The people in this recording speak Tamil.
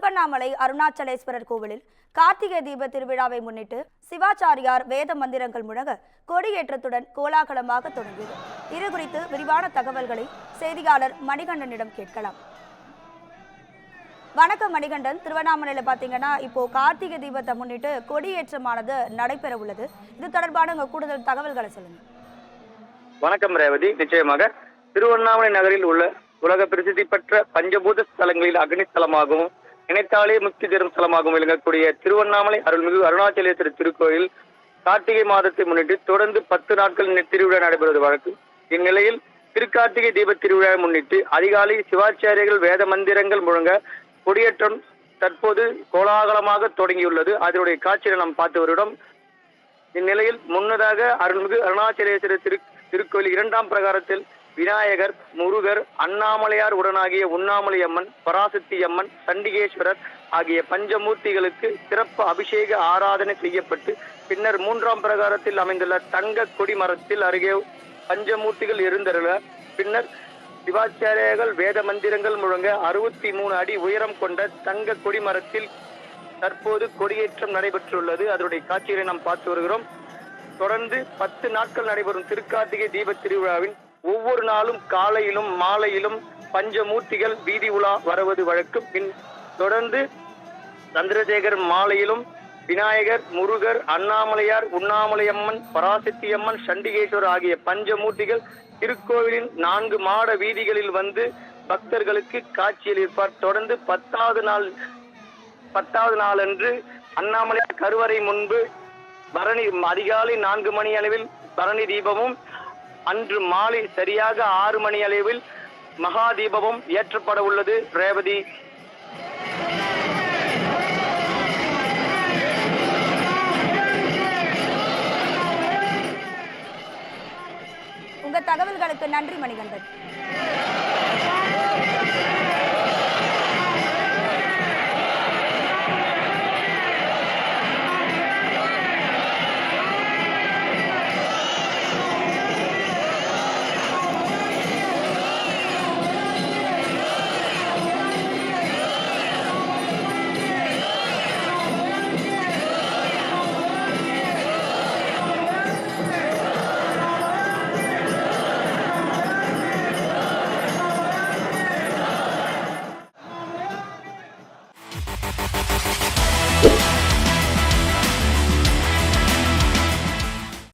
திருவண்ணாமலை அருணாச்சலேஸ்வரர் கோவிலில் கார்த்திகை தீப திருவிழாவை முன்னிட்டு சிவாச்சாரியார் வேத மந்திரங்கள் முழங்க கொடியேற்றத்துடன் கோலாகலமாக தொடங்கியது. இது குறித்து விரிவான தகவல்களை செய்தியாளர் மணிகண்டனிடம் கேட்கலாம். வணக்கம் மணிகண்டன். திருவண்ணாமலையில பாத்தீங்கன்னா இப்போ கார்த்திகை தீபத்தை முன்னிட்டு கொடியேற்றமானது நடைபெற உள்ளது. இது தொடர்பான கூடுதல் தகவல்களை சொல்லுங்க. வணக்கம் ரேவதி. நிச்சயமாக திருவண்ணாமலை நகரில் உள்ள உலக பிரசித்தி பெற்ற பஞ்சபூத ஸ்தலங்களில் அக்னி ஸ்தலமாகவும் நினைத்தாலே முக்தி தரும் ஸ்தலமாகவும் விளங்கக்கூடிய திருவண்ணாமலை அருள்மிகு அருணாச்சலேஸ்வரர் திருக்கோயில் கார்த்திகை மாதத்தை முன்னிட்டு தொடர்ந்து 10 நாட்கள் திருவிழா நடைபெறுவது வழக்கு. இந்நிலையில் திருக்கார்த்திகை தீப திருவிழாவை முன்னிட்டு அதிகாலை சிவாச்சாரியர்கள் வேத மந்திரங்கள் முழங்க கொடியேற்றம் தற்போது கோலாகலமாக தொடங்கியுள்ளது. அதனுடைய காட்சியை நாம் பார்த்து வருகிறோம். இந்நிலையில் முன்னதாக அருள்மிகு அருணாச்சலேஸ்வரர் திருக்கோயில் 2ஆம் பிரகாரத்தில் விநாயகர், முருகர், அண்ணாமலையார் உடனாகிய உண்ணாமலை அம்மன், பராசக்தி அம்மன், சண்டிகேஸ்வரர் ஆகிய பஞ்சமூர்த்திகளுக்கு சிறப்பு அபிஷேக ஆராதனை செய்யப்பட்டு பின்னர் 3ஆம் பிரகாரத்தில் அமைந்துள்ள தங்க கொடிமரத்தில் அருகே பஞ்சமூர்த்திகள் இருந்தருள பின்னர் சிவாச்சாரியர்கள் வேத மந்திரங்கள் முழங்க 63 அடி உயரம் கொண்ட தங்க கொடிமரத்தில் தற்போது கொடியேற்றம் நடைபெற்றுள்ளது. அதனுடைய காட்சிகளை நாம் பார்த்து வருகிறோம். தொடர்ந்து 10 நாட்கள் நடைபெறும் திருக்கார்த்திகை தீப திருவிழாவின் ஒவ்வொரு நாளும் காலையிலும் மாலையிலும் பஞ்சமூர்த்திகள் வீதி உலா வருவது வழக்கம். பின் தொடர்ந்து சந்திரசேகர் மாலையிலும் விநாயகர், முருகர், அண்ணாமலையார், உண்ணாமலையம்மன், பராசக்தி அம்மன், சண்டிகேஸ்வரர் ஆகிய பஞ்சமூர்த்திகள் திருக்கோவிலின் 4 மாட வீதிகளில் வந்து பக்தர்களுக்கு காட்சியளிப்பார். தொடர்ந்து 10வது நாளன்று அண்ணாமலையார் கருவறை முன்பு பரணி அதிகாலை 4 மணி அளவில் பரணி தீபமும், அன்று மாலை சரியாக 6 மணி அளவில் மகா தீபமும் ஏற்றப்பட உள்ளது. ரேவதி. உங்க தகவல்களுக்கு நன்றி மணிகண்டன்.